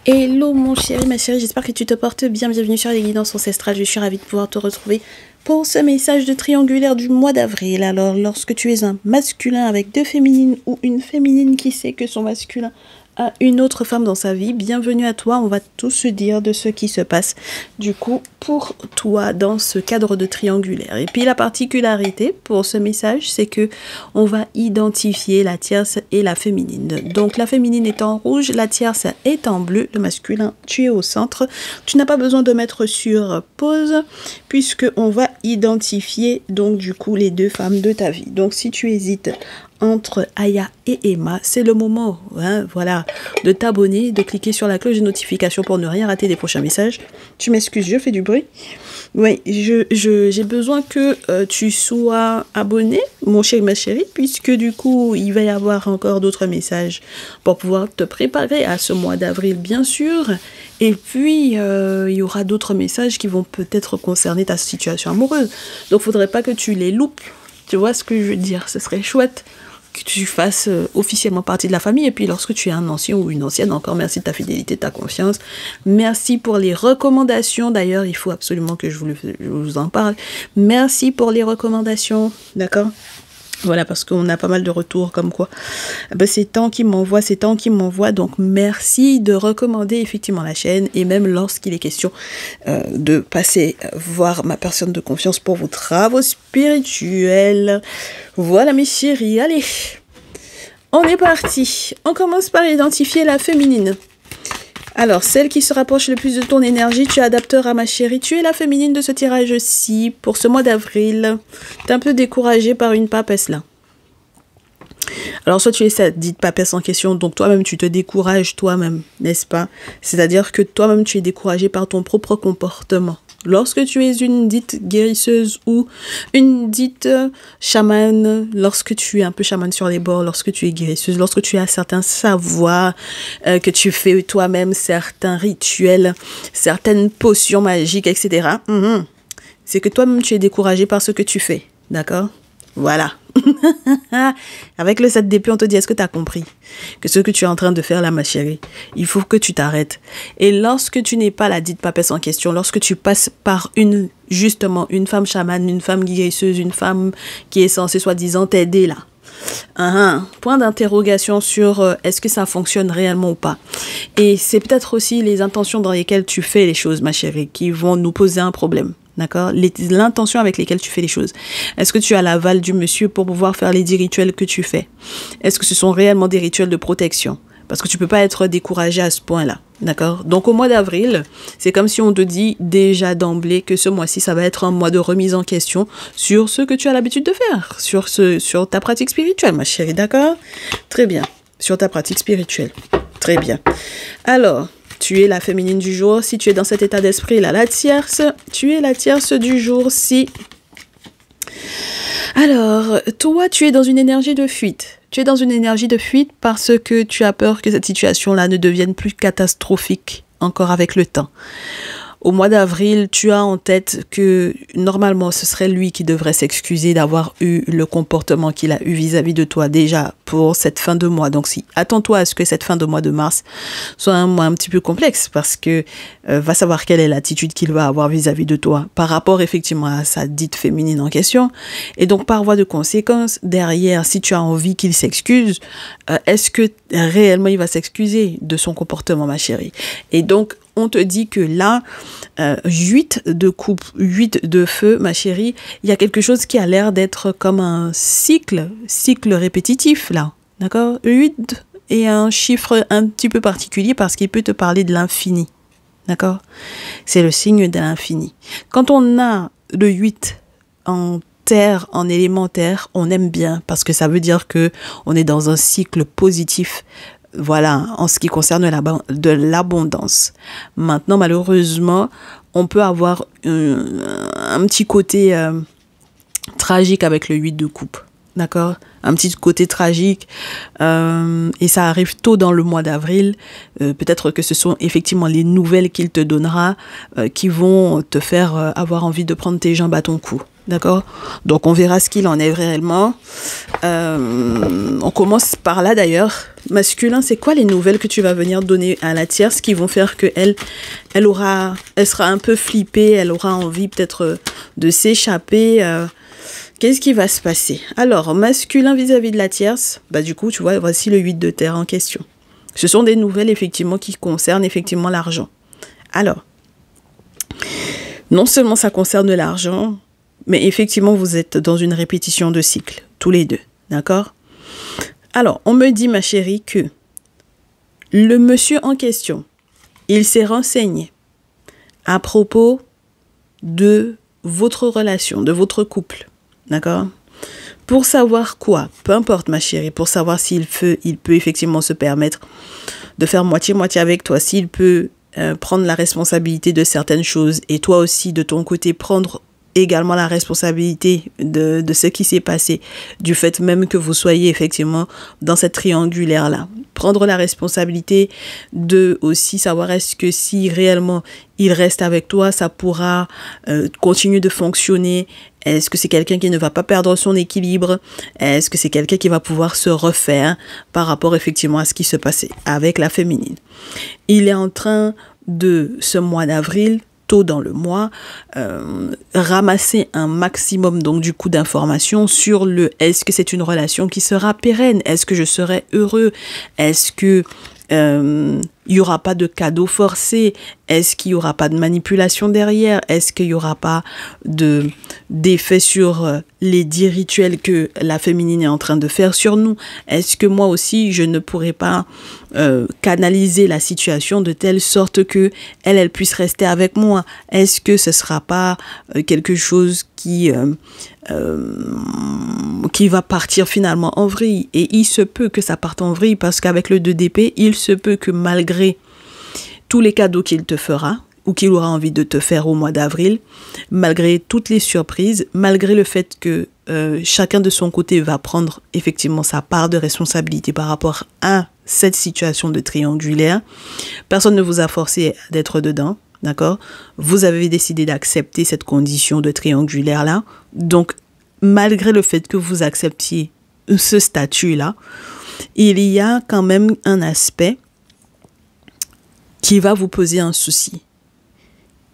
Hello mon chéri, ma chérie, j'espère que tu te portes bien. Bienvenue sur les guidances ancestrales. Je suis ravie de pouvoir te retrouver pour ce message de triangulaire du mois d'avril. Alors, lorsque tu es un masculin avec deux féminines ou une féminine qui sait que son masculin a une autre femme dans sa vie, bienvenue à toi. On va tout se dire de ce qui se passe du coup pour toi dans ce cadre de triangulaire. Et puis la particularité pour ce message, c'est que on va identifier la tierce et la féminine. Donc la féminine est en rouge, la tierce est en bleu, le masculin tu es au centre. Tu n'as pas besoin de mettre sur pause puisque on va identifier donc du coup les deux femmes de ta vie. Donc si tu hésites entre Aya et Emma, c'est le moment, hein, voilà, de t'abonner, de cliquer sur la cloche de notification pour ne rien rater des prochains messages. Tu m'excuses, je fais du bruit. Oui, j'ai besoin que tu sois abonné, mon chéri, ma chérie, puisque du coup, il va y avoir encore d'autres messages pour pouvoir te préparer à ce mois d'avril, bien sûr. Et puis, il y aura d'autres messages qui vont peut-être concerner ta situation amoureuse. Donc, il ne faudrait pas que tu les loupes. Tu vois ce que je veux dire? Ce serait chouette que tu fasses officiellement partie de la famille. Et puis lorsque tu es un ancien ou une ancienne, encore merci de ta fidélité, de ta confiance. Merci pour les recommandations. D'ailleurs, il faut absolument que je vous en parle. Merci pour les recommandations, d'accord? Voilà, parce qu'on a pas mal de retours comme quoi c'est tant qui m'envoie, c'est tant qui m'envoie. Donc, merci de recommander effectivement la chaîne et même lorsqu'il est question de passer voir ma personne de confiance pour vos travaux spirituels. Voilà mes chéris, allez, on est parti. On commence par identifier la féminine. Alors, celle qui se rapproche le plus de ton énergie, tu adapteras ma chérie. Tu es la féminine de ce tirage-ci pour ce mois d'avril. Tu es un peu découragée par une papesse là. Alors, soit tu es cette dite papesse en question, donc toi-même tu te décourages toi-même, n'est-ce pas? C'est-à-dire que toi-même tu es découragé par ton propre comportement. Lorsque tu es une dite guérisseuse ou une dite chamane, lorsque tu es un peu chamane sur les bords, lorsque tu es guérisseuse, lorsque tu as certains savoirs, que tu fais toi-même certains rituels, certaines potions magiques, etc. C'est que toi-même tu es découragé par ce que tu fais, d'accord? Voilà. Avec le 7 d'épée, on te dit, est-ce que tu as compris que ce que tu es en train de faire là, ma chérie, il faut que tu t'arrêtes. Et lorsque tu n'es pas la dite papesse en question, lorsque tu passes par justement, une femme chamane, une femme guérisseuse, une femme qui est censée soi-disant t'aider là, point d'interrogation sur est-ce que ça fonctionne réellement ou pas. Et c'est peut-être aussi les intentions dans lesquelles tu fais les choses, ma chérie, qui vont nous poser un problème. D'accord? L'intention avec lesquelles tu fais les choses. Est-ce que tu as l'aval du monsieur pour pouvoir faire les 10 rituels que tu fais? Est-ce que ce sont réellement des rituels de protection? Parce que tu peux pas être découragé à ce point-là. D'accord? Donc au mois d'avril, c'est comme si on te dit déjà d'emblée que ce mois-ci, ça va être un mois de remise en question sur ce que tu as l'habitude de faire, sur ta pratique spirituelle, ma chérie. D'accord? Très bien. Sur ta pratique spirituelle. Très bien. Alors, tu es la féminine du jour. Si tu es dans cet état d'esprit là, la tierce, tu es la tierce du jour. Si. Alors, toi, tu es dans une énergie de fuite. Tu es dans une énergie de fuite parce que tu as peur que cette situation-là ne devienne plus catastrophique encore avec le temps. Au mois d'avril, tu as en tête que normalement, ce serait lui qui devrait s'excuser d'avoir eu le comportement qu'il a eu vis-à-vis de toi déjà pour cette fin de mois. Donc, attends-toi à ce que cette fin de mois de mars soit un mois un petit peu complexe parce que va savoir quelle est l'attitude qu'il va avoir vis-à-vis de toi par rapport effectivement à sa dite féminine en question. Et donc, par voie de conséquence, derrière, si tu as envie qu'il s'excuse, est-ce que réellement il va s'excuser de son comportement, ma chérie? Et donc, on te dit que là, 8 de coupe, 8 de feu, ma chérie, il y a quelque chose qui a l'air d'être comme un cycle répétitif, là, d'accord? 8 est un chiffre un petit peu particulier parce qu'il peut te parler de l'infini, d'accord? C'est le signe de l'infini. Quand on a le 8 en terre, en élémentaire, on aime bien parce que ça veut dire que on est dans un cycle positif. Voilà, en ce qui concerne de l'abondance. Maintenant, malheureusement, on peut avoir un petit côté tragique avec le 8 de coupe. D'accord? Un petit côté tragique. Et ça arrive tôt dans le mois d'avril. Peut-être que ce sont effectivement les nouvelles qu'il te donnera qui vont te faire avoir envie de prendre tes jambes à ton cou. D'accord? Donc, on verra ce qu'il en est réellement. On commence par là, d'ailleurs. Masculin, c'est quoi les nouvelles que tu vas venir donner à la tierce qui vont faire que elle sera un peu flippée, elle aura envie peut-être de s'échapper. Qu'est-ce qui va se passer? Alors, masculin vis-à-vis de la tierce, bah du coup, tu vois, voici le 8 de terre en question. Ce sont des nouvelles, effectivement, qui concernent effectivement l'argent. Alors, non seulement ça concerne l'argent, mais effectivement, vous êtes dans une répétition de cycle, tous les deux, d'accord? Alors, on me dit, ma chérie, que le monsieur en question, il s'est renseigné à propos de votre relation, de votre couple, d'accord? Pour savoir quoi? Peu importe, ma chérie, pour savoir s'il peut effectivement se permettre de faire moitié-moitié avec toi, s'il peut prendre la responsabilité de certaines choses et toi aussi, de ton côté, prendre également la responsabilité de ce qui s'est passé, du fait même que vous soyez effectivement dans cette triangulaire-là. Prendre la responsabilité de aussi savoir est-ce que si réellement il reste avec toi, ça pourra continuer de fonctionner. Est-ce que c'est quelqu'un qui ne va pas perdre son équilibre? Est-ce que c'est quelqu'un qui va pouvoir se refaire par rapport effectivement à ce qui se passait avec la féminine? Il est en train de, ce mois d'avril, tôt dans le mois, ramasser un maximum donc du coup d'informations sur le est-ce que c'est une relation qui sera pérenne? Est-ce que je serai heureux? Est-ce que il n'y aura pas de cadeaux forcés? Est-ce qu'il n'y aura pas de manipulation derrière? Est-ce qu'il n'y aura pas d'effet sur les 10 rituels que la féminine est en train de faire sur nous? Est-ce que moi aussi, je ne pourrais pas canaliser la situation de telle sorte que elle puisse rester avec moi? Est-ce que ce ne sera pas quelque chose qui va partir finalement en vrille? Et il se peut que ça parte en vrille parce qu'avec le 2 d'épée, il se peut que malgré tous les cadeaux qu'il te fera ou qu'il aura envie de te faire au mois d'avril, malgré toutes les surprises, malgré le fait que chacun de son côté va prendre effectivement sa part de responsabilité par rapport à cette situation de triangulaire, personne ne vous a forcé d'être dedans, d'accord? Vous avez décidé d'accepter cette condition de triangulaire-là, donc malgré le fait que vous acceptiez ce statut-là, il y a quand même un aspect qui va vous poser un souci.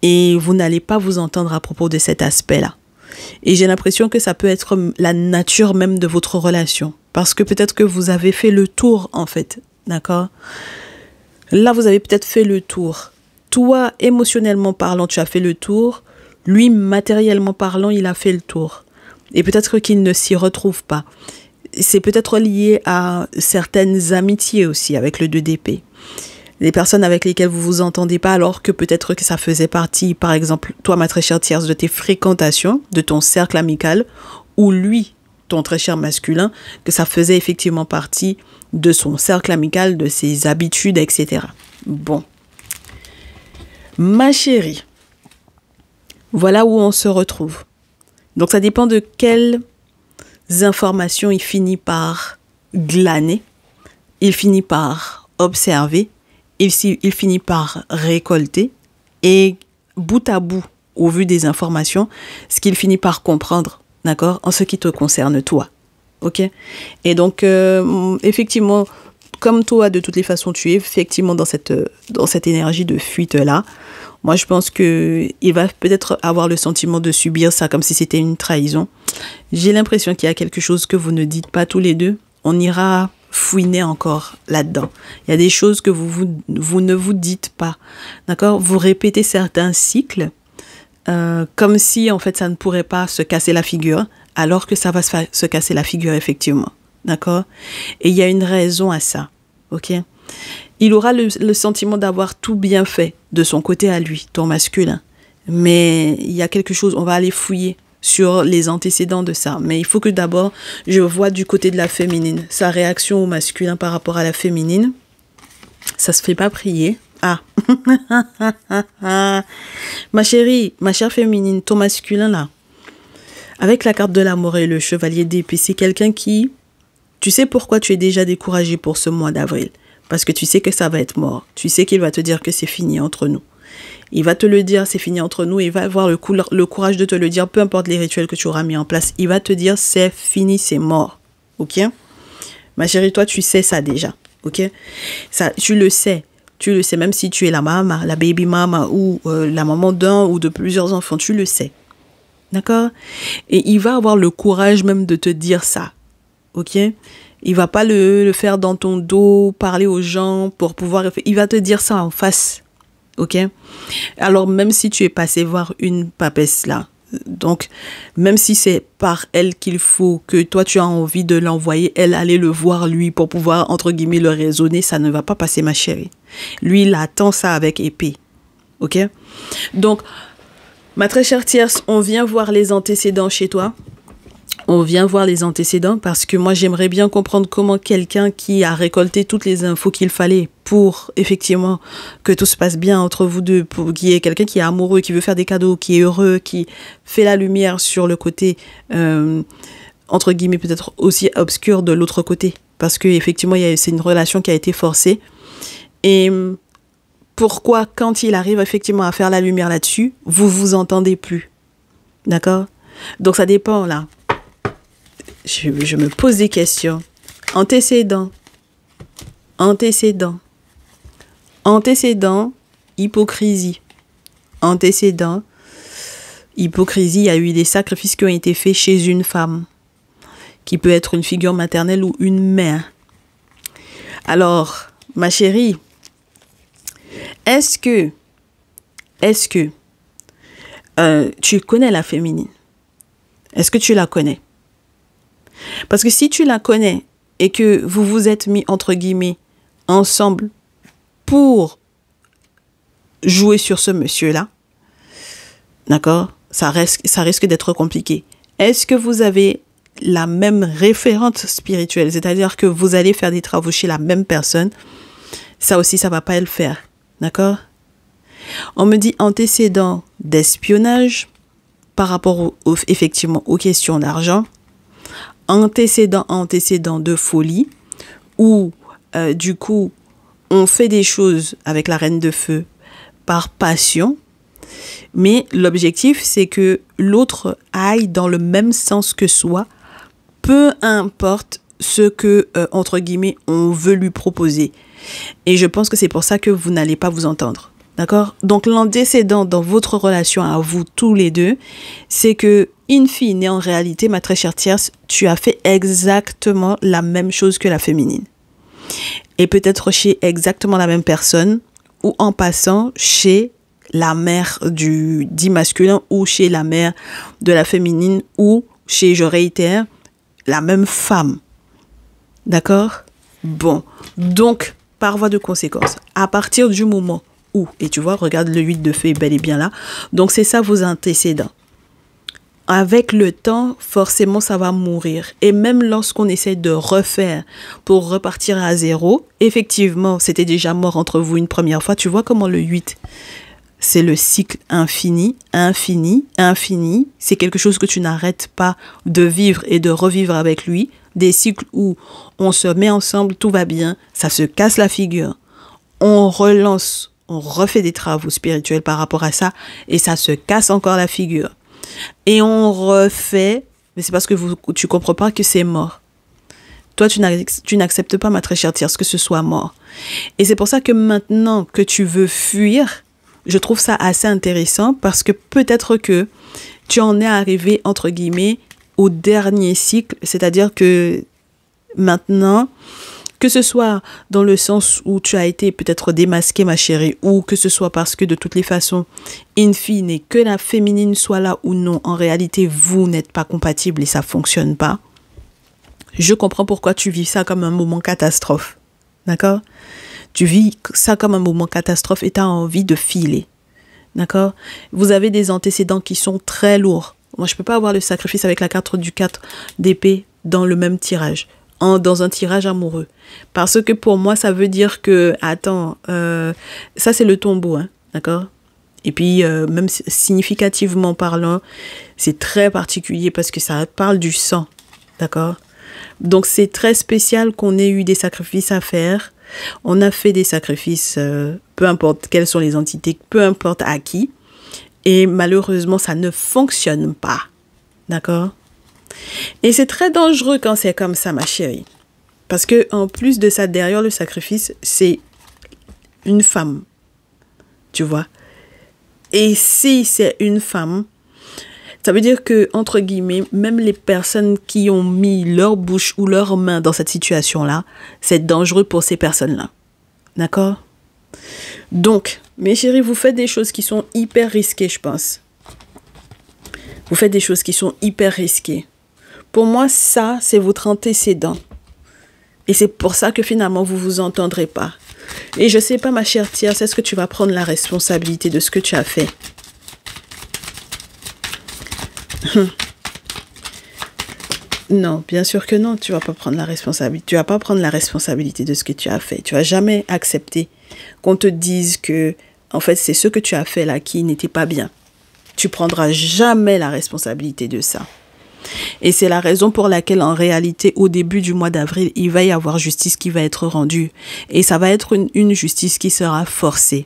Et vous n'allez pas vous entendre à propos de cet aspect-là. Et j'ai l'impression que ça peut être la nature même de votre relation. Parce que peut-être que vous avez fait le tour, en fait. D'accord? Là, vous avez peut-être fait le tour. Toi, émotionnellement parlant, tu as fait le tour. Lui, matériellement parlant, il a fait le tour. Et peut-être qu'il ne s'y retrouve pas. C'est peut-être lié à certaines amitiés aussi avec le 2 d'épée. Les personnes avec lesquelles vous vous entendez pas alors que peut-être que ça faisait partie, par exemple, toi, ma très chère tierce, de tes fréquentations, de ton cercle amical, ou lui, ton très cher masculin, que ça faisait effectivement partie de son cercle amical, de ses habitudes, etc. Bon. Ma chérie, voilà où on se retrouve. Donc, ça dépend de quelles informations il finit par glaner, il finit par observer, il finit par récolter et bout à bout, au vu des informations, ce qu'il finit par comprendre, d'accord, en ce qui te concerne toi, ok? Et donc, effectivement, comme toi, de toutes les façons, tu es effectivement dans cette énergie de fuite-là. Moi, je pense qu'il va peut-être avoir le sentiment de subir ça comme si c'était une trahison. J'ai l'impression qu'il y a quelque chose que vous ne dites pas tous les deux. On ira fouiner encore là-dedans. Il y a des choses que vous ne vous dites pas. D'accord? Vous répétez certains cycles comme si, en fait, ça ne pourrait pas se casser la figure, alors que ça va se casser la figure, effectivement. D'accord? Et il y a une raison à ça. Ok? Il aura le sentiment d'avoir tout bien fait de son côté à lui, ton masculin. Mais il y a quelque chose, on va aller fouiller sur les antécédents de ça. Mais il faut que d'abord, je vois du côté de la féminine, sa réaction au masculin par rapport à la féminine. Ça se fait pas prier. Ah, ma chérie, ma chère féminine, ton masculin là, avec la carte de l'amour et le chevalier d'épée, c'est quelqu'un qui, tu sais pourquoi tu es déjà découragé pour ce mois d'avril. Parce que tu sais que ça va être mort. Tu sais qu'il va te dire que c'est fini entre nous. Il va te le dire, c'est fini entre nous. Il va avoir le courage de te le dire, peu importe les rituels que tu auras mis en place. Il va te dire, c'est fini, c'est mort. Ok? Ma chérie, toi, tu sais ça déjà. Ok? Ça, tu le sais. Tu le sais, même si tu es la maman, la baby mama ou la maman d'un ou de plusieurs enfants, tu le sais. D'accord? Et il va avoir le courage même de te dire ça. Ok? Il va pas le faire dans ton dos, parler aux gens pour pouvoir... Il va te dire ça en face. Ok? Alors, même si tu es passé voir une papesse là, donc, même si c'est par elle qu'il faut que toi, tu as envie de l'envoyer, elle aller le voir lui pour pouvoir, entre guillemets, le raisonner, ça ne va pas passer, ma chérie. Lui, il attend ça avec épée. Ok? Donc, ma très chère tierce, on vient voir les antécédents chez toi. On vient voir les antécédents parce que moi, j'aimerais bien comprendre comment quelqu'un qui a récolté toutes les infos qu'il fallait pour, effectivement, que tout se passe bien entre vous deux, pour qu'il y ait quelqu'un qui est amoureux, qui veut faire des cadeaux, qui est heureux, qui fait la lumière sur le côté, entre guillemets, peut-être aussi obscur de l'autre côté. Parce que, effectivement, c'est une relation qui a été forcée. Et pourquoi, quand il arrive effectivement à faire la lumière là-dessus, vous vous entendez plus? D'accord? Donc, ça dépend, là. Je me pose des questions. Antécédent, hypocrisie. Antécédent, hypocrisie, il y a eu des sacrifices qui ont été faits chez une femme, qui peut être une figure maternelle ou une mère. Alors, ma chérie, est-ce que tu connais la féminine? Est-ce que tu la connais? Parce que si tu la connais et que vous vous êtes mis, entre guillemets, ensemble pour jouer sur ce monsieur-là, d'accord, ça risque d'être compliqué. Est-ce que vous avez la même référente spirituelle, c'est-à-dire que vous allez faire des travaux chez la même personne? Ça aussi, ça va pas le faire, d'accord? On me dit antécédent d'espionnage par rapport effectivement aux questions d'argent. Antécédent de folie, où du coup, on fait des choses avec la reine de feu par passion, mais l'objectif, c'est que l'autre aille dans le même sens que soi, peu importe ce que, entre guillemets, on veut lui proposer. Et je pense que c'est pour ça que vous n'allez pas vous entendre. D'accord? Donc, l'antécédent dans votre relation à vous tous les deux, c'est que, in fine, et en réalité, ma très chère tierce, tu as fait exactement la même chose que la féminine. Et peut-être chez exactement la même personne, ou en passant chez la mère dit masculin, ou chez la mère de la féminine, ou chez, je réitère, la même femme. D'accord? Bon. Donc, par voie de conséquence, à partir du moment où, et tu vois, regarde, le 8 de feu est bel et bien là. Donc, c'est ça vos antécédents. Avec le temps, forcément, ça va mourir. Et même lorsqu'on essaie de refaire pour repartir à zéro, effectivement, c'était déjà mort entre vous une première fois. Tu vois comment le 8, c'est le cycle infini, infini, infini. C'est quelque chose que tu n'arrêtes pas de vivre et de revivre avec lui. Des cycles où on se met ensemble, tout va bien, ça se casse la figure. On relance, on refait des travaux spirituels par rapport à ça et ça se casse encore la figure. Et on refait, mais c'est parce que tu comprends pas que c'est mort. Toi, tu n'acceptes pas, ma très chère tierce, que ce soit mort. Et c'est pour ça que maintenant que tu veux fuir, je trouve ça assez intéressant parce que peut-être que tu en es arrivé, entre guillemets, au dernier cycle, c'est-à-dire que maintenant, que ce soit dans le sens où tu as été peut-être démasquée, ma chérie, ou que ce soit parce que de toutes les façons, in fine, que la féminine soit là ou non, en réalité, vous n'êtes pas compatibles et ça fonctionne pas. Je comprends pourquoi tu vis ça comme un moment catastrophe. D'accord? Tu vis ça comme un moment catastrophe et tu as envie de filer. D'accord? Vous avez des antécédents qui sont très lourds. Moi, je peux pas avoir le sacrifice avec la carte du 4 d'épée dans le même tirage. Dans un tirage amoureux. Parce que pour moi, ça veut dire que, attends, ça c'est le tombeau, hein, d'accord? Et puis, même significativement parlant, c'est très particulier parce que ça parle du sang, d'accord? Donc, c'est très spécial qu'on ait eu des sacrifices à faire On a fait des sacrifices, peu importe quelles sont les entités, peu importe à qui. Et malheureusement, ça ne fonctionne pas. D'accord? Et c'est très dangereux quand c'est comme ça, ma chérie. Parce que en plus de ça, derrière le sacrifice, c'est une femme. Tu vois? Et si c'est une femme, ça veut dire que, entre guillemets, même les personnes qui ont mis leur bouche ou leurs mains dans cette situation-là, c'est dangereux pour ces personnes-là. D'accord? Donc, mes chéris, vous faites des choses qui sont hyper risquées, je pense. Vous faites des choses qui sont hyper risquées. Pour moi, ça, c'est votre antécédent. Et c'est pour ça que finalement, vous ne vous entendrez pas. Et je ne sais pas, ma chère tierce, est-ce que tu vas prendre la responsabilité de ce que tu as fait? Non, bien sûr que non, tu vas pas prendre la responsabilité. Tu vas pas prendre la responsabilité de ce que tu as fait. Tu vas jamais accepter qu'on te dise que, en fait, c'est ce que tu as fait là qui n'était pas bien. Tu prendras jamais la responsabilité de ça. Et c'est la raison pour laquelle, en réalité, au début du mois d'avril, il va y avoir justice qui va être rendue. Et ça va être une justice qui sera forcée.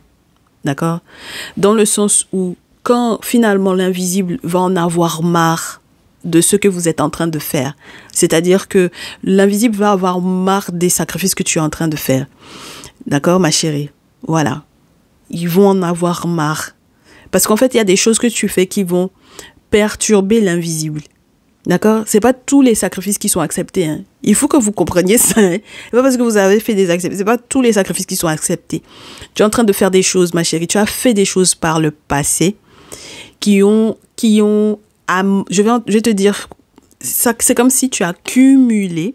D'accord? Dans le sens où, quand finalement l'invisible va en avoir marre de ce que vous êtes en train de faire, c'est-à-dire que l'invisible va avoir marre des sacrifices que tu es en train de faire. D'accord, ma chérie? Voilà. Ils vont en avoir marre. Parce qu'en fait, il y a des choses que tu fais qui vont perturber l'invisible. D'accord? C'est pas tous les sacrifices qui sont acceptés. Hein. Il faut que vous compreniez ça. Hein. C'est pas parce que vous avez fait des acceptés. C'est pas tous les sacrifices qui sont acceptés. Tu es en train de faire des choses, ma chérie. Tu as fait des choses par le passé qui ont je vais te dire, ça, c'est comme si tu as cumulé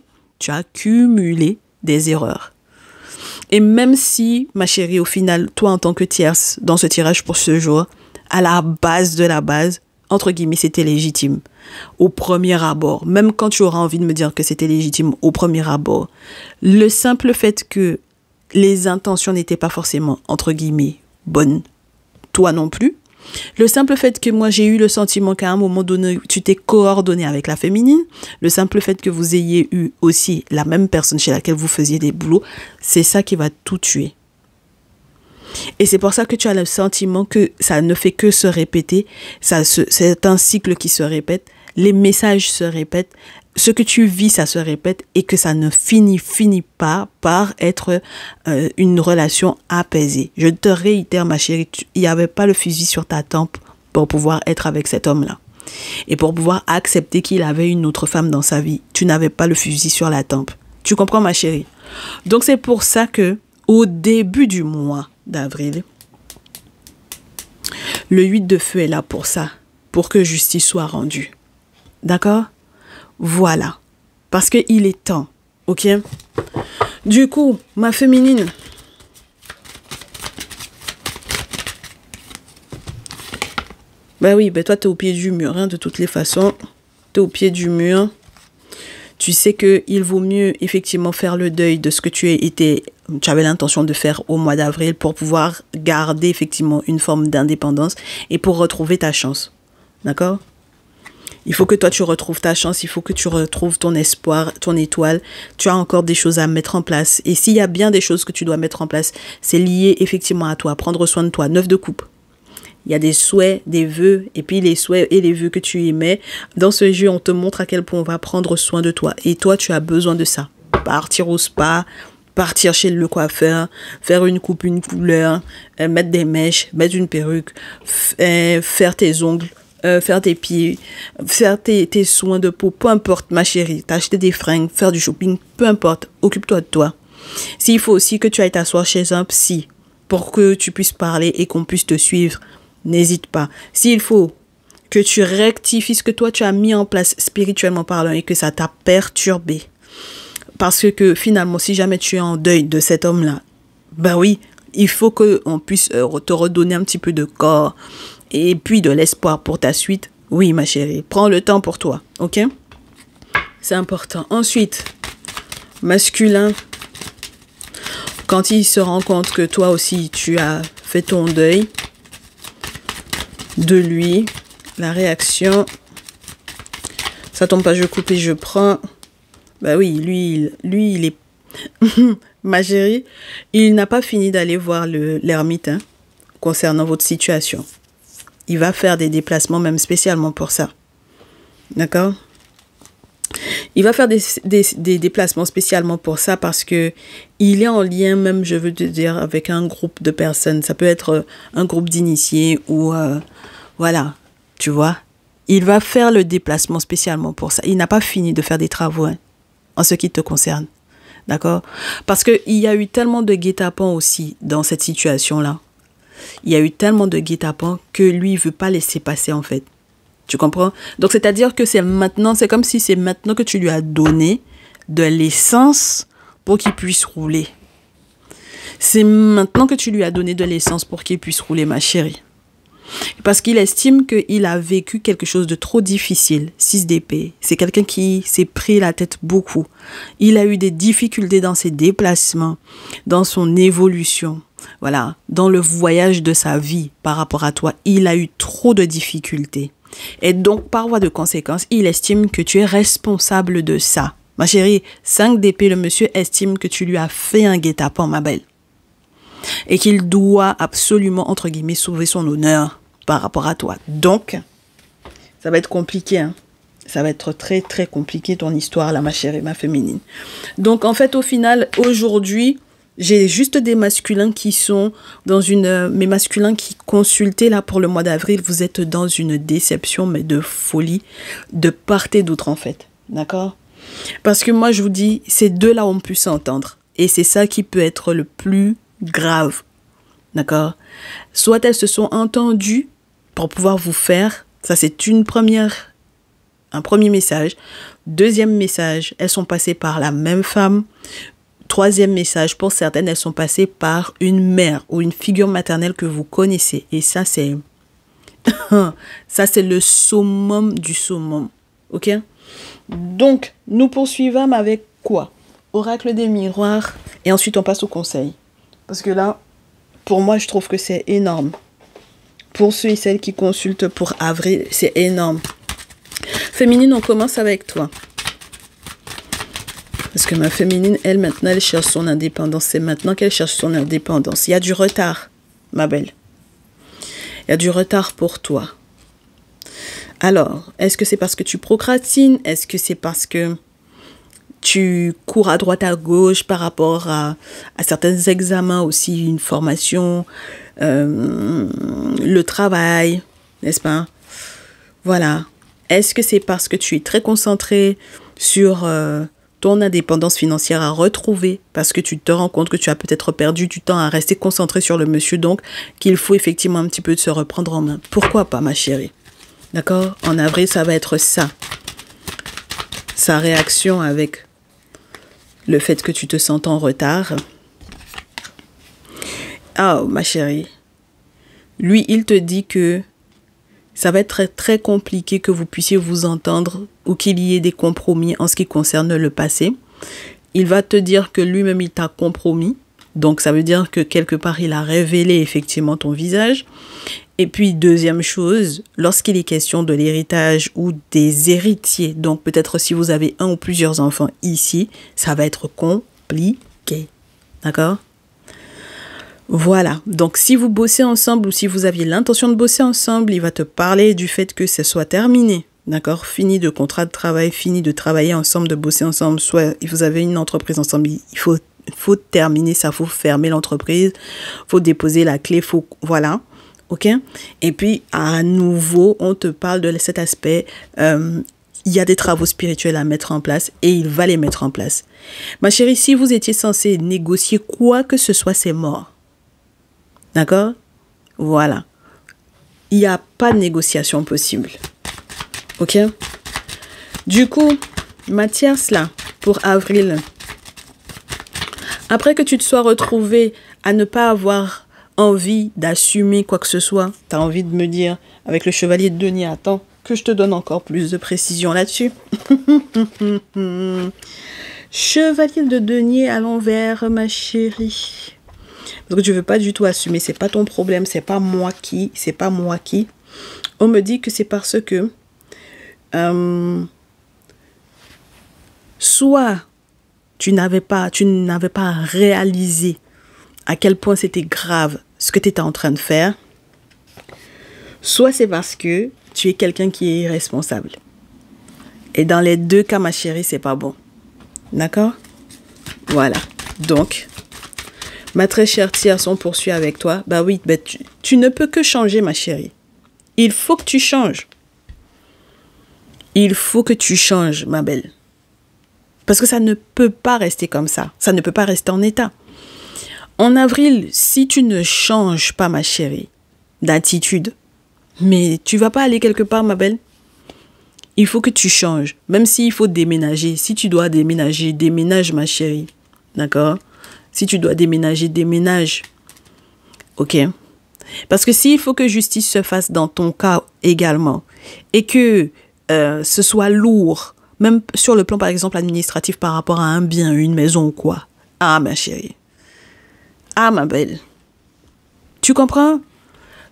des erreurs. Et même si, ma chérie, au final, toi en tant que tierce, dans ce tirage pour ce jour, à la base de la base, entre guillemets, c'était légitime. Au premier abord, même quand tu auras envie de me dire que c'était légitime au premier abord, le simple fait que les intentions n'étaient pas forcément, entre guillemets, bonnes, toi non plus, le simple fait que moi j'ai eu le sentiment qu'à un moment donné tu t'es coordonné avec la féminine, le simple fait que vous ayez eu aussi la même personne chez laquelle vous faisiez des boulots, c'est ça qui va tout tuer. Et c'est pour ça que tu as le sentiment que ça ne fait que se répéter, c'est un cycle qui se répète, les messages se répètent, ce que tu vis, ça se répète et que ça ne finit pas par être une relation apaisée. Je te réitère, ma chérie, il n'y avait pas le fusil sur ta tempe pour pouvoir être avec cet homme-là. Et pour pouvoir accepter qu'il avait une autre femme dans sa vie, tu n'avais pas le fusil sur la tempe. Tu comprends, ma chérie? Donc, c'est pour ça que au début du mois d'avril, le 8 de feu est là pour ça, pour que justice soit rendue. D'accord? Voilà. Parce qu'il est temps. Ok? Du coup, ma féminine. Bah oui, bah toi, t'es au pied du mur, hein, de toutes les façons. T'es au pied du mur. Tu sais qu'il vaut mieux, effectivement, faire le deuil de ce que tu avais l'intention de faire au mois d'avril pour pouvoir garder, effectivement, une forme d'indépendance et pour retrouver ta chance. D'accord? Il faut que toi, tu retrouves ta chance. Il faut que tu retrouves ton espoir, ton étoile. Tu as encore des choses à mettre en place. Et s'il y a bien des choses que tu dois mettre en place, c'est lié effectivement à toi. Prendre soin de toi. 9 de coupe. Il y a des souhaits, des vœux. Et puis les souhaits et les vœux que tu émets. Dans ce jeu, on te montre à quel point on va prendre soin de toi. Et toi, tu as besoin de ça. Partir au spa, partir chez le coiffeur, faire une coupe, une couleur, mettre des mèches, mettre une perruque, faire tes ongles. Faire tes pieds, faire tes soins de peau, peu importe, ma chérie, t'acheter des fringues, faire du shopping, peu importe, occupe-toi de toi. S'il faut aussi que tu ailles t'asseoir chez un psy pour que tu puisses parler et qu'on puisse te suivre, n'hésite pas. S'il faut que tu rectifies ce que toi tu as mis en place spirituellement parlant et que ça t'a perturbé, parce que finalement, si jamais tu es en deuil de cet homme-là, bah oui, il faut qu'on puisse te redonner un petit peu de corps, et puis de l'espoir pour ta suite. Oui, ma chérie, prends le temps pour toi, ok? C'est important. Ensuite, masculin, quand il se rend compte que toi aussi, tu as fait ton deuil de lui, la réaction, ça tombe pas, je coupe et je prends. Bah oui, lui, il est... Ma chérie, il n'a pas fini d'aller voir l'ermite hein, concernant votre situation. Il va faire des déplacements même spécialement pour ça. D'accord? Il va faire des déplacements spécialement pour ça parce que il est en lien même, je veux te dire, avec un groupe de personnes. Ça peut être un groupe d'initiés ou voilà, tu vois. Il va faire le déplacement spécialement pour ça. Il n'a pas fini de faire des travaux hein, en ce qui te concerne. D'accord? Parce qu'il y a eu tellement de guet-apens aussi dans cette situation-là. Il y a eu tellement de guet-apens que lui, il ne veut pas laisser passer en fait. Tu comprends? Donc, c'est-à-dire que c'est maintenant, c'est comme si c'est maintenant que tu lui as donné de l'essence pour qu'il puisse rouler. C'est maintenant que tu lui as donné de l'essence pour qu'il puisse rouler, ma chérie. Parce qu'il estime qu'il a vécu quelque chose de trop difficile. 6 d'épée. C'est quelqu'un qui s'est pris la tête beaucoup. Il a eu des difficultés dans ses déplacements, dans son évolution. Voilà, dans le voyage de sa vie par rapport à toi. Il a eu trop de difficultés. Et donc, par voie de conséquence, il estime que tu es responsable de ça. Ma chérie, 5 d'épée, le monsieur estime que tu lui as fait un guet-apens, ma belle. Et qu'il doit absolument, entre guillemets, sauver son honneur par rapport à toi. Donc, ça va être compliqué. Hein. Ça va être très, très compliqué ton histoire, là, ma chérie, ma féminine. Donc, en fait, au final, aujourd'hui, j'ai juste des masculins qui sont dans une... mes masculins qui consultaient là pour le mois d'avril, vous êtes dans une déception, mais de folie, de part et d'autre en fait. D'accord? Parce que moi, je vous dis, ces deux-là ont pu s'entendre. Et c'est ça qui peut être le plus grave. D'accord? Soit elles se sont entendues pour pouvoir vous faire, ça c'est un premier message. Deuxième message, elles sont passées par la même femme. Troisième message, pour certaines, elles sont passées par une mère ou une figure maternelle que vous connaissez. Et ça, c'est ça, c'est le summum du summum. OK? Donc, nous poursuivons avec quoi? Oracle des miroirs. Et ensuite, on passe au conseil. Parce que là, pour moi, je trouve que c'est énorme. Pour ceux et celles qui consultent pour avril, c'est énorme. Féminine, on commence avec toi. Parce que ma féminine, elle, maintenant, elle cherche son indépendance. C'est maintenant qu'elle cherche son indépendance. Il y a du retard, ma belle. Il y a du retard pour toi. Alors, est-ce que c'est parce que tu procrastines? Est-ce que c'est parce que tu cours à droite, à gauche par rapport à certains examens aussi, une formation, le travail, n'est-ce pas? Voilà. Est-ce que c'est parce que tu es très concentré sur... ton indépendance financière à retrouver parce que tu te rends compte que tu as peut-être perdu du temps à rester concentré sur le monsieur, donc qu'il faut effectivement un petit peu se reprendre en main. Pourquoi pas, ma chérie? D'accord? En avril, ça va être ça. Sa réaction avec le fait que tu te sens en retard. Ah, ma chérie. Lui, il te dit que ça va être très, très compliqué que vous puissiez vous entendre ou qu'il y ait des compromis en ce qui concerne le passé. Il va te dire que lui-même, il t'a compromis. Donc, ça veut dire que quelque part, il a révélé effectivement ton visage. Et puis, deuxième chose, lorsqu'il est question de l'héritage ou des héritiers, donc peut-être si vous avez un ou plusieurs enfants ici, ça va être compliqué. D'accord ? Voilà, donc si vous bossez ensemble ou si vous aviez l'intention de bosser ensemble, il va te parler du fait que ce soit terminé, d'accord? Fini de contrat de travail, fini de travailler ensemble, de bosser ensemble, soit vous avez une entreprise ensemble, il faut terminer ça, il faut fermer l'entreprise, il faut déposer la clé, voilà, ok? Et puis à nouveau, on te parle de cet aspect, il y a des travaux spirituels à mettre en place et il va les mettre en place. Ma chérie, si vous étiez censé négocier quoi que ce soit, c'est mort. D'accord? Voilà. Il n'y a pas de négociation possible. Ok? Du coup, Mathias, là, pour avril, après que tu te sois retrouvé à ne pas avoir envie d'assumer quoi que ce soit, tu as envie de me dire, avec le chevalier de denier, attends, que je te donne encore plus de précision là-dessus. Chevalier de denier à l'envers, ma chérie. Parce que tu ne veux pas du tout assumer, c'est pas ton problème, c'est pas moi qui. On me dit que c'est parce que soit tu n'avais pas réalisé à quel point c'était grave ce que tu étais en train de faire, soit c'est parce que tu es quelqu'un qui est irresponsable. Et dans les deux cas, ma chérie, c'est pas bon. D'accord? Voilà. Donc, ma très chère tierce, on poursuit avec toi. Bah oui, bah tu ne peux que changer, ma chérie. Il faut que tu changes. Il faut que tu changes, ma belle. Parce que ça ne peut pas rester comme ça. Ça ne peut pas rester en état. En avril, si tu ne changes pas, ma chérie, d'attitude, mais tu vas pas aller quelque part, ma belle. Il faut que tu changes. Même s'il faut déménager. Si tu dois déménager, déménage, ma chérie. D'accord? Si tu dois déménager, déménage. Ok? Parce que s'il faut que justice se fasse dans ton cas également, et que ce soit lourd, même sur le plan, par exemple, administratif par rapport à un bien, une maison ou quoi. Ah, ma chérie. Ah, ma belle. Tu comprends?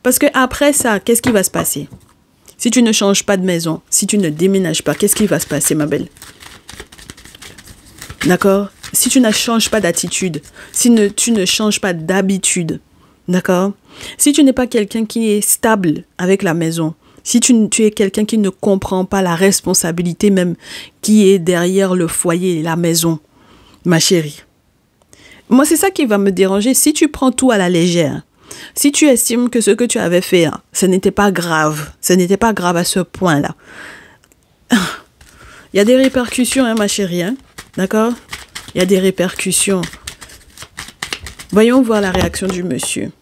Parce que après ça, qu'est-ce qui va se passer? Si tu ne changes pas de maison, si tu ne déménages pas, qu'est-ce qui va se passer, ma belle? D'accord? Si tu ne changes pas d'attitude, si tu ne changes pas d'habitude, d'accord? Si tu n'es pas quelqu'un qui est stable avec la maison, si tu es quelqu'un qui ne comprend pas la responsabilité même qui est derrière le foyer, la maison, ma chérie. Moi, c'est ça qui va me déranger. Si tu prends tout à la légère, si tu estimes que ce que tu avais fait, ce n'était pas grave à ce point-là. Il y a des répercussions, ma chérie, d'accord? Il y a des répercussions. Voyons voir la réaction du monsieur.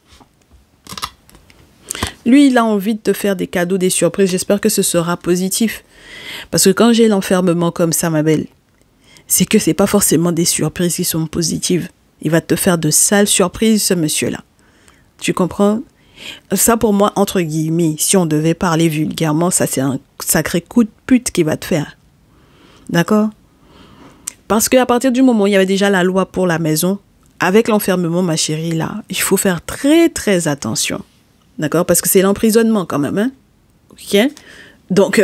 Lui, il a envie de te faire des cadeaux, des surprises. J'espère que ce sera positif. Parce que quand j'ai l'enfermement comme ça, ma belle, c'est que c'est pas forcément des surprises qui sont positives. Il va te faire de sales surprises, ce monsieur-là. Tu comprends? Ça, pour moi, entre guillemets, si on devait parler vulgairement, ça, c'est un sacré coup de pute qu'il va te faire. D'accord? Parce qu'à partir du moment où il y avait déjà la loi pour la maison, avec l'enfermement, ma chérie, là, il faut faire très, très attention. D'accord? Parce que c'est l'emprisonnement quand même, hein? Ok? Donc,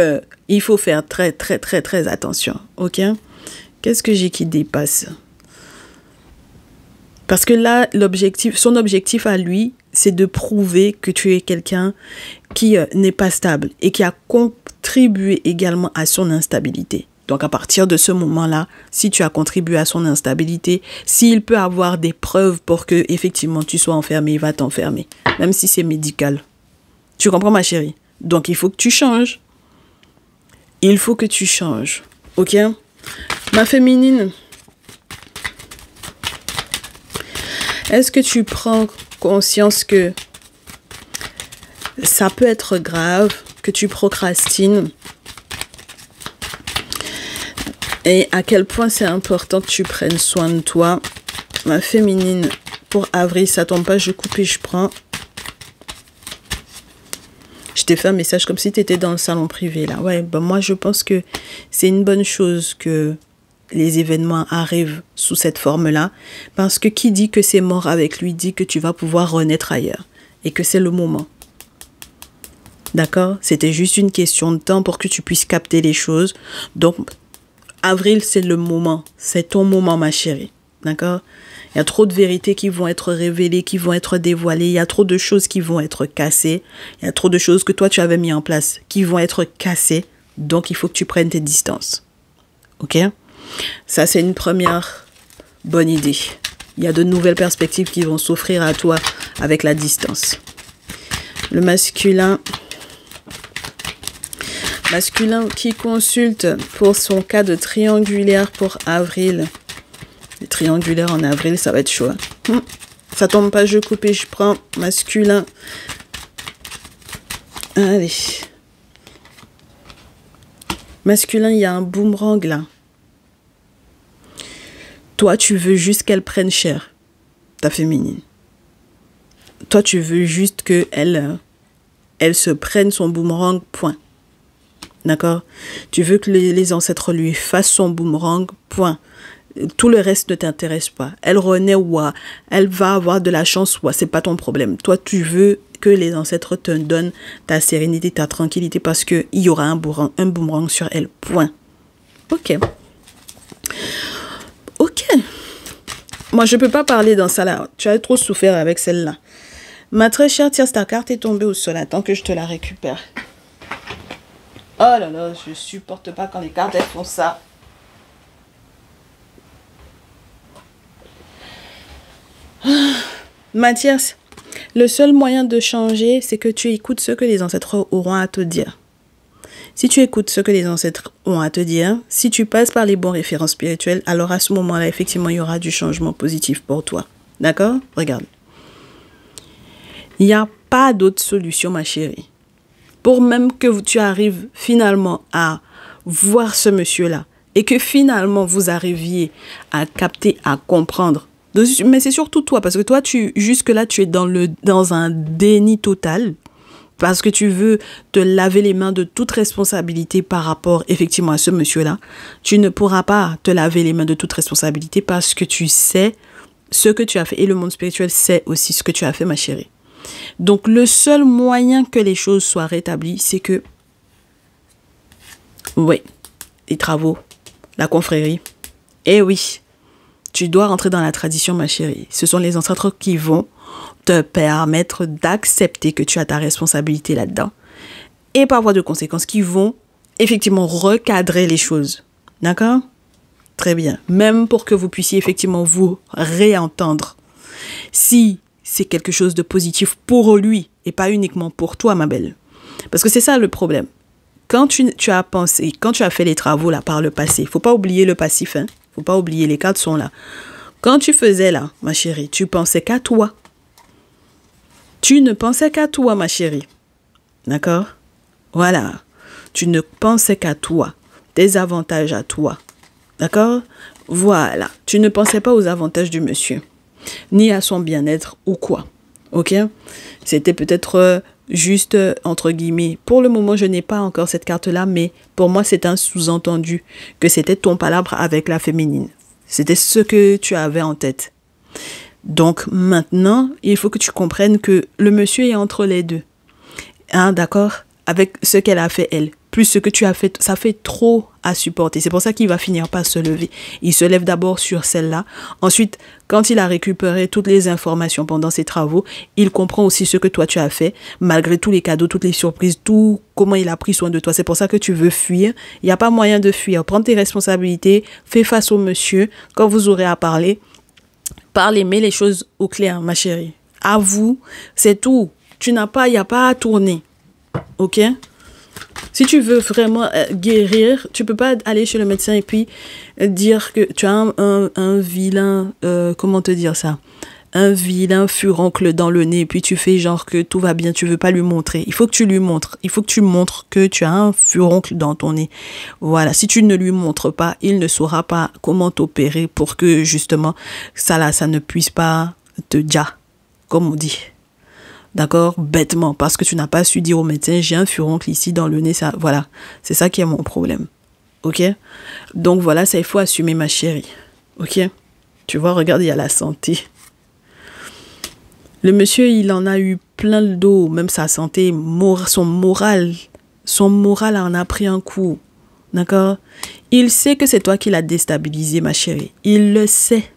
il faut faire très, très, très, très attention. Ok? Qu'est-ce que j'ai qui dépasse? Parce que là, son objectif à lui, c'est de prouver que tu es quelqu'un qui n'est pas stable et qui a contribué également à son instabilité. Donc, à partir de ce moment-là, si tu as contribué à son instabilité, s'il peut avoir des preuves pour que effectivement tu sois enfermé, il va t'enfermer, même si c'est médical. Tu comprends, ma chérie? Donc, il faut que tu changes. Il faut que tu changes. Ok? Ma féminine, est-ce que tu prends conscience que ça peut être grave, que tu procrastines et à quel point c'est important que tu prennes soin de toi? Ma féminine, pour avril, ça tombe pas, je coupe et je prends. Je t'ai fait un message comme si tu étais dans le salon privé là. Ouais, ben moi je pense que c'est une bonne chose que les événements arrivent sous cette forme-là, parce que qui dit que c'est mort avec lui dit que tu vas pouvoir renaître ailleurs et que c'est le moment. D'accord? C'était juste une question de temps pour que tu puisses capter les choses. Donc, avril, c'est le moment. C'est ton moment, ma chérie. D'accord? Il y a trop de vérités qui vont être révélées, qui vont être dévoilées. Il y a trop de choses qui vont être cassées. Il y a trop de choses que toi, tu avais mis en place qui vont être cassées. Donc, il faut que tu prennes tes distances. Ok? Ça, c'est une première bonne idée. Il y a de nouvelles perspectives qui vont s'offrir à toi avec la distance. Le masculin qui consulte pour son cas de triangulaire pour avril. Les triangulaires en avril, ça va être chaud. Ça tombe pas, je coupe et je prends. Masculin. Allez. Masculin, il y a un boomerang là. Toi, tu veux juste qu'elle prenne cher, ta féminine. Toi, tu veux juste qu'elle se prenne son boomerang, point. D'accord? Tu veux que les ancêtres lui fassent son boomerang, point. Tout le reste ne t'intéresse pas. Elle renaît ou elle va avoir de la chance ou c'est pas ton problème. Toi, tu veux que les ancêtres te donnent ta sérénité, ta tranquillité parce qu'il y aura un boomerang sur elle, point. Ok. Ok, Ok. Moi, je peux pas parler dans ça là. Tu as trop souffert avec celle-là. Ma très chère, tiens, ta carte est tombée au sol. Attends que je te la récupère. Oh là là, je supporte pas quand les cartes elles font ça. Mathias, le seul moyen de changer, c'est que tu écoutes ce que les ancêtres auront à te dire. Si tu écoutes ce que les ancêtres ont à te dire, si tu passes par les bons référents spirituels, alors à ce moment-là, effectivement, il y aura du changement positif pour toi. D'accord? Regarde. Il n'y a pas d'autre solution, ma chérie. Pour même que tu arrives finalement à voir ce monsieur-là et que finalement vous arriviez à capter, à comprendre. Mais c'est surtout toi, parce que toi, jusque-là, tu es dans un déni total. Parce que tu veux te laver les mains de toute responsabilité par rapport effectivement à ce monsieur-là. Tu ne pourras pas te laver les mains de toute responsabilité parce que tu sais ce que tu as fait. Et le monde spirituel sait aussi ce que tu as fait, ma chérie. Donc, le seul moyen que les choses soient rétablies, c'est que, oui, les travaux, la confrérie, et oui, tu dois rentrer dans la tradition, ma chérie. Ce sont les ancêtres qui vont te permettre d'accepter que tu as ta responsabilité là-dedans. Et par voie de conséquence, qui vont effectivement recadrer les choses. D'accord? Très bien. Même pour que vous puissiez effectivement vous réentendre. Si c'est quelque chose de positif pour lui et pas uniquement pour toi, ma belle. Parce que c'est ça le problème. Quand tu as pensé, quand tu as fait les travaux là par le passé, il ne faut pas oublier le passif, hein. Faut pas oublier, les cartes sont là. Quand tu faisais là, ma chérie, tu pensais qu'à toi. Tu ne pensais qu'à toi, ma chérie. D'accord? Voilà. Tu ne pensais qu'à toi. Tes avantages à toi. D'accord? Voilà. Tu ne pensais pas aux avantages du monsieur. Ni à son bien-être ou quoi. Ok? C'était peut-être juste, entre guillemets. Pour le moment, je n'ai pas encore cette carte-là, mais pour moi, c'est un sous-entendu que c'était ton palabre avec la féminine. C'était ce que tu avais en tête. Donc maintenant, il faut que tu comprennes que le monsieur est entre les deux. Hein, d'accord? Avec ce qu'elle a fait, elle. Plus ce que tu as fait, ça fait trop à supporter. C'est pour ça qu'il va finir par se lever. Il se lève d'abord sur celle-là. Ensuite, quand il a récupéré toutes les informations pendant ses travaux, il comprend aussi ce que toi tu as fait, malgré tous les cadeaux, toutes les surprises, tout comment il a pris soin de toi. C'est pour ça que tu veux fuir. Il n'y a pas moyen de fuir. Prends tes responsabilités, fais face au monsieur. Quand vous aurez à parler, parlez, mets les choses au clair, ma chérie. À vous, c'est tout. Il n'y a pas à tourner. Ok? Si tu veux vraiment guérir, tu peux pas aller chez le médecin et puis dire que tu as un vilain, comment te dire ça? Un vilain furoncle dans le nez, puis tu fais genre que tout va bien, tu veux pas lui montrer. Il faut que tu lui montres. Il faut que tu montres que tu as un furoncle dans ton nez. Voilà. Si tu ne lui montres pas, il ne saura pas comment t'opérer pour que justement ça ne puisse pas te comme on dit. D'accord? Bêtement, parce que tu n'as pas su dire au médecin, j'ai un furoncle ici dans le nez, ça, voilà. C'est ça qui est mon problème. Ok? Donc voilà, ça, il faut assumer, ma chérie. Ok? Tu vois, regarde, il y a la santé. Le monsieur, il en a eu plein le dos, même sa santé, son moral en a pris un coup. D'accord? Il sait que c'est toi qui l'as déstabilisé, ma chérie. Il le sait.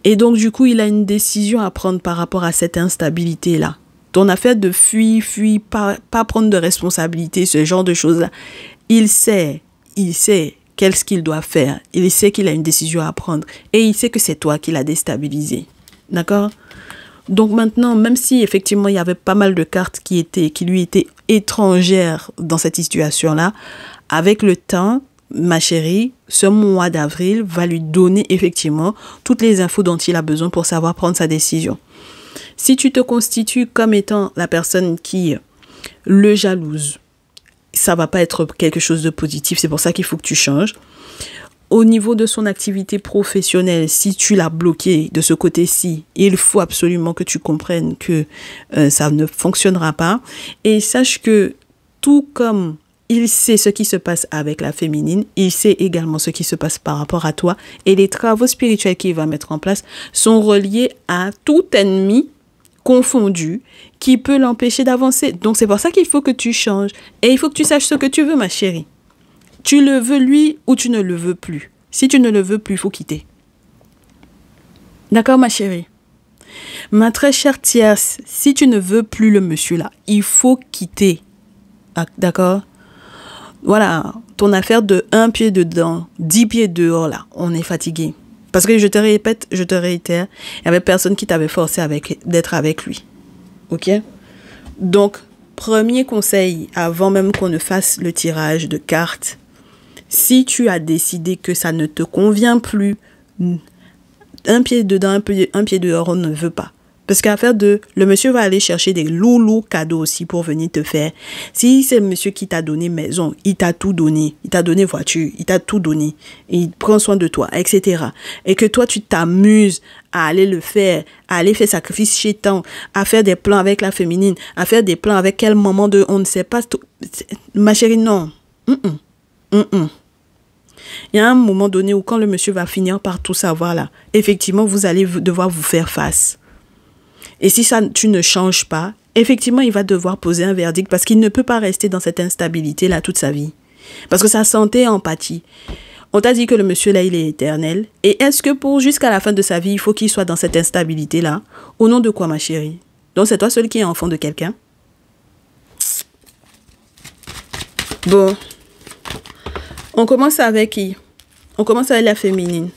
Et donc, du coup, il a une décision à prendre par rapport à cette instabilité-là. Ton affaire de fuir, pas prendre de responsabilité, ce genre de choses-là. Il sait qu'est-ce qu'il doit faire. Il sait qu'il a une décision à prendre. Et il sait que c'est toi qui l'as déstabilisé. D'accord? Donc maintenant, même si effectivement, il y avait pas mal de cartes qui lui étaient étrangères dans cette situation-là, avec le temps, ma chérie, ce mois d'avril va lui donner effectivement toutes les infos dont il a besoin pour savoir prendre sa décision. Si tu te constitues comme étant la personne qui le jalouse, ça va pas être quelque chose de positif. C'est pour ça qu'il faut que tu changes. Au niveau de son activité professionnelle, si tu l'as bloqué de ce côté-ci, il faut absolument que tu comprennes que ça ne fonctionnera pas. Et sache que tout comme il sait ce qui se passe avec la féminine, il sait également ce qui se passe par rapport à toi. Et les travaux spirituels qu'il va mettre en place sont reliés à tout ennemi confondu qui peut l'empêcher d'avancer. Donc c'est pour ça qu'il faut que tu changes. Et il faut que tu saches ce que tu veux, ma chérie. Tu le veux lui ou tu ne le veux plus. Si tu ne le veux plus, il faut quitter. D'accord, ma chérie? Ma très chère tierce, si tu ne veux plus le monsieur là, il faut quitter. Ah, d'accord? Voilà, ton affaire de un pied dedans, 10 pieds dehors là, on est fatigué. Parce que je te répète, je te réitère, il n'y avait personne qui t'avait forcé d'être avec lui. Ok? Donc, premier conseil, avant même qu'on ne fasse le tirage de cartes, si tu as décidé que ça ne te convient plus, un pied dedans, un pied dehors, on ne veut pas. Parce le monsieur va aller chercher des loulous cadeaux aussi pour venir te faire. Si c'est le monsieur qui t'a donné maison, il t'a tout donné. Il t'a donné voiture, il t'a tout donné. Il prend soin de toi, etc. Et que toi, tu t'amuses à aller le faire, à aller faire sacrifice chétan, à faire des plans avec la féminine, à faire des plans avec quel moment de, on ne sait pas. Ma chérie, non. Il y a un moment donné où quand le monsieur va finir par tout savoir là, effectivement, vous allez devoir vous faire face. Et si ça, tu ne changes pas, effectivement, il va devoir poser un verdict parce qu'il ne peut pas rester dans cette instabilité-là toute sa vie. Parce que sa santé est en pâtit. On t'a dit que le monsieur-là, il est éternel. Et est-ce que jusqu'à la fin de sa vie, il faut qu'il soit dans cette instabilité-là? Au nom de quoi, ma chérie? Donc, c'est toi seul qui es enfant de quelqu'un? Bon. On commence avec qui? On commence avec la féminine.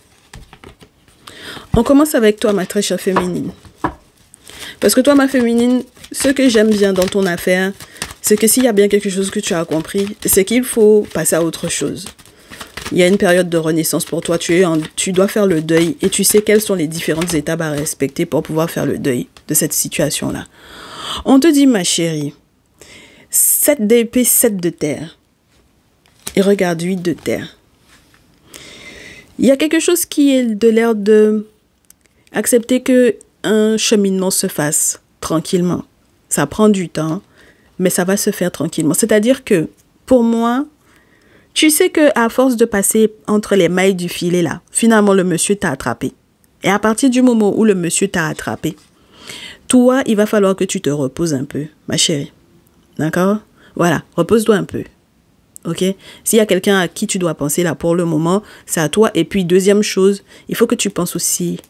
On commence avec toi, ma très chère féminine. Parce que toi, ma féminine, ce que j'aime bien dans ton affaire, c'est que s'il y a bien quelque chose que tu as compris, c'est qu'il faut passer à autre chose. Il y a une période de renaissance pour toi, tu dois faire le deuil et tu sais quelles sont les différentes étapes à respecter pour pouvoir faire le deuil de cette situation-là. On te dit, ma chérie, 7 d'épée, 7 de terre. Et regarde, 8 de terre. Il y a quelque chose qui est de l'air de accepter que un cheminement se fasse tranquillement. Ça prend du temps, mais ça va se faire tranquillement. C'est-à-dire que, pour moi, tu sais que à force de passer entre les mailles du filet là, finalement le monsieur t'a attrapé. Et à partir du moment où le monsieur t'a attrapé, toi, il va falloir que tu te reposes un peu, ma chérie. D'accord? Voilà, repose-toi un peu. Ok? S'il y a quelqu'un à qui tu dois penser là pour le moment, c'est à toi. Et puis, deuxième chose, il faut que tu penses aussi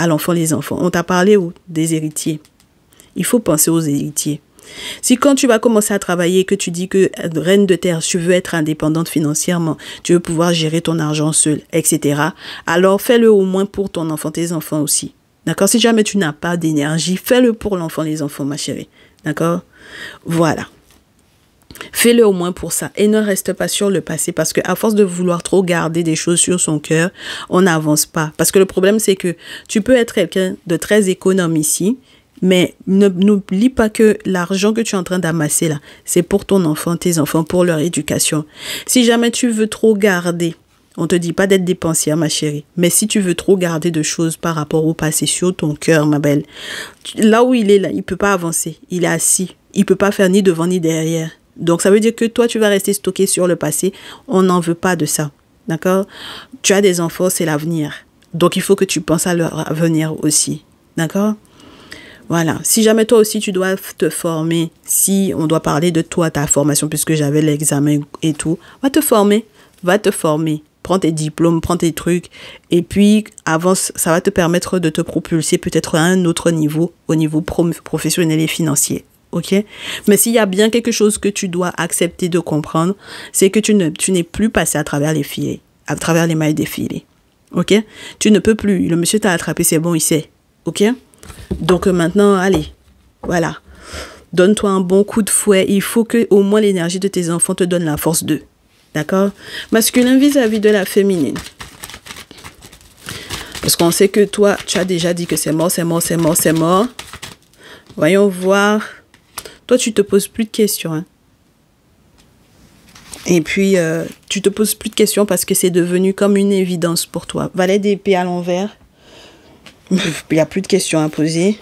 à l'enfant, les enfants. On t'a parlé des héritiers. Il faut penser aux héritiers. Si quand tu vas commencer à travailler, que tu dis que reine de terre, tu veux être indépendante financièrement, tu veux pouvoir gérer ton argent seul, etc., alors fais-le au moins pour ton enfant, tes enfants aussi. D'accord? Si jamais tu n'as pas d'énergie, fais-le pour l'enfant, les enfants, ma chérie. D'accord? Voilà. Fais-le au moins pour ça et ne reste pas sur le passé parce qu'à force de vouloir trop garder des choses sur son cœur, on n'avance pas. Parce que le problème, c'est que tu peux être quelqu'un de très économe ici, mais n'oublie pas que l'argent que tu es en train d'amasser là, c'est pour ton enfant, tes enfants, pour leur éducation. Si jamais tu veux trop garder, on ne te dit pas d'être dépensière, ma chérie, mais si tu veux trop garder de choses par rapport au passé sur ton cœur, ma belle, là où il est là, il ne peut pas avancer. Il est assis. Il ne peut pas faire ni devant ni derrière. Donc, ça veut dire que toi, tu vas rester stocké sur le passé. On n'en veut pas de ça. D'accord? Tu as des enfants, c'est l'avenir. Donc, il faut que tu penses à leur avenir aussi. D'accord? Voilà. Si jamais toi aussi, tu dois te former, si on doit parler de toi, ta formation, puisque j'avais l'examen et tout, va te former. Va te former. Prends tes diplômes, prends tes trucs. Et puis, avance. Ça va te permettre de te propulser peut-être à un autre niveau, au niveau professionnel et financier. Ok? Mais s'il y a bien quelque chose que tu dois accepter de comprendre, c'est que tu n'es plus passé à travers les filets, à travers les mailles des filets. Ok? Tu ne peux plus. Le monsieur t'a attrapé, c'est bon, il sait. Ok? Donc maintenant, allez. Voilà. Donne-toi un bon coup de fouet. Il faut que au moins l'énergie de tes enfants te donne la force d'eux. D'accord? Masculin vis-à-vis de la féminine. Parce qu'on sait que toi, tu as déjà dit que c'est mort, c'est mort, c'est mort, c'est mort. Voyons voir. Toi, tu te poses plus de questions. Hein. Et puis, tu te poses plus de questions parce que c'est devenu comme une évidence pour toi. Valet d'épée à l'envers. Il n'y a plus de questions à poser.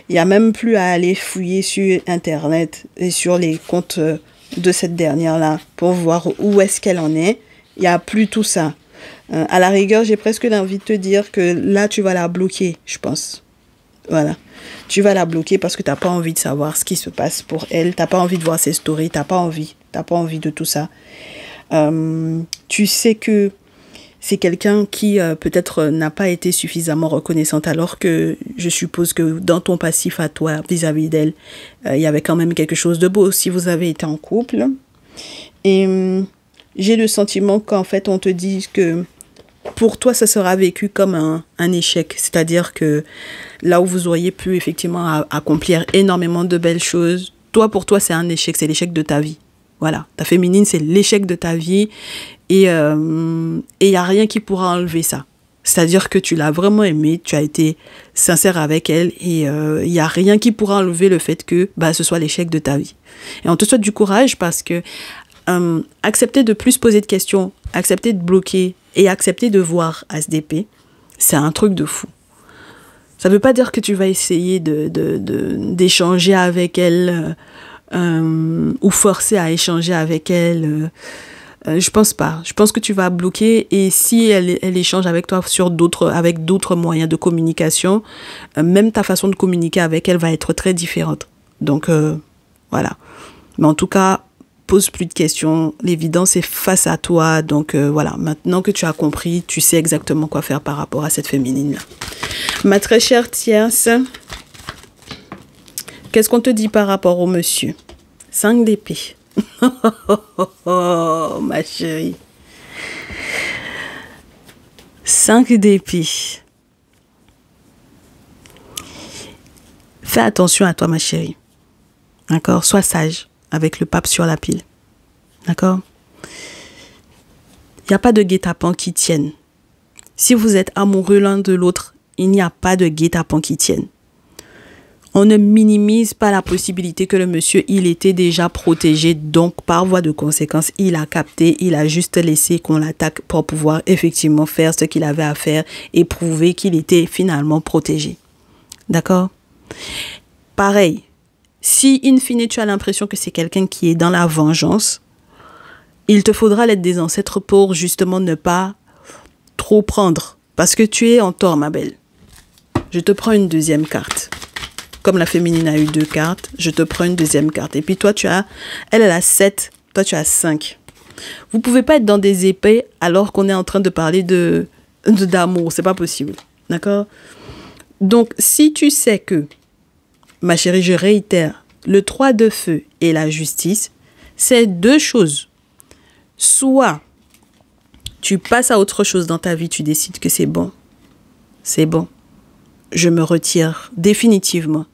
Il n'y a même plus à aller fouiller sur Internet et sur les comptes de cette dernière-là pour voir où est-ce qu'elle en est. Il n'y a plus tout ça. À la rigueur, j'ai presque envie de te dire que là, tu vas la bloquer, je pense. Voilà. Tu vas la bloquer parce que tu n'as pas envie de savoir ce qui se passe pour elle. Tu n'as pas envie de voir ses stories. Tu n'as pas envie. Tu n'as pas envie de tout ça. Tu sais que c'est quelqu'un qui peut-être n'a pas été suffisamment reconnaissante, alors que je suppose que dans ton passif à toi vis-à-vis d'elle, il y avait quand même quelque chose de beau si vous avez été en couple. Et j'ai le sentiment qu'en fait on te dit que pour toi ça sera vécu comme un échec, c'est-à-dire que là où vous auriez pu effectivement accomplir énormément de belles choses, pour toi c'est un échec, c'est l'échec de ta vie. Voilà, ta féminine c'est l'échec de ta vie et il n'y a rien qui pourra enlever ça. C'est-à-dire que tu l'as vraiment aimée, tu as été sincère avec elle et il n'y a rien qui pourra enlever le fait que ce soit l'échec de ta vie. Et on te souhaite du courage parce que accepter de plus poser de questions, accepter de bloquer et accepter de voir ASDP, c'est un truc de fou. Ça ne veut pas dire que tu vas essayer d'échanger avec elle ou forcer à échanger avec elle. Je pense pas. Je pense que tu vas bloquer et si elle échange avec toi avec d'autres moyens de communication, même ta façon de communiquer avec elle va être très différente. Donc, voilà. Mais en tout cas, pose plus de questions. L'évidence est face à toi. Donc, voilà. Maintenant que tu as compris, tu sais exactement quoi faire par rapport à cette féminine-là. Ma très chère tierce, qu'est-ce qu'on te dit par rapport au monsieur? 5 d'épée. Oh, ma chérie. 5 d'épée. Fais attention à toi, ma chérie. D'accord? Sois sage avec le pape sur la pile. D'accord? Il n'y a pas de guet-apens qui tienne. Si vous êtes amoureux l'un de l'autre, il n'y a pas de guet-apens qui tienne. On ne minimise pas la possibilité que le monsieur, il était déjà protégé. Donc, par voie de conséquence, il a capté, il a juste laissé qu'on l'attaque pour pouvoir effectivement faire ce qu'il avait à faire et prouver qu'il était finalement protégé. D'accord? Pareil, si in fine tu as l'impression que c'est quelqu'un qui est dans la vengeance, il te faudra l'aide des ancêtres pour justement ne pas trop prendre. Parce que tu es en tort, ma belle. Je te prends une deuxième carte. Comme la féminine a eu 2 cartes, je te prends une deuxième carte. Et puis toi, elle a 7, toi tu as 5. Vous ne pouvez pas être dans des épées alors qu'on est en train de parler d'amour. C'est pas possible. D'accord? Donc, si tu sais que, ma chérie, je réitère, le 3 de feu et la justice, c'est 2 choses. Soit tu passes à autre chose dans ta vie, tu décides que c'est bon. C'est bon. Je me retire définitivement.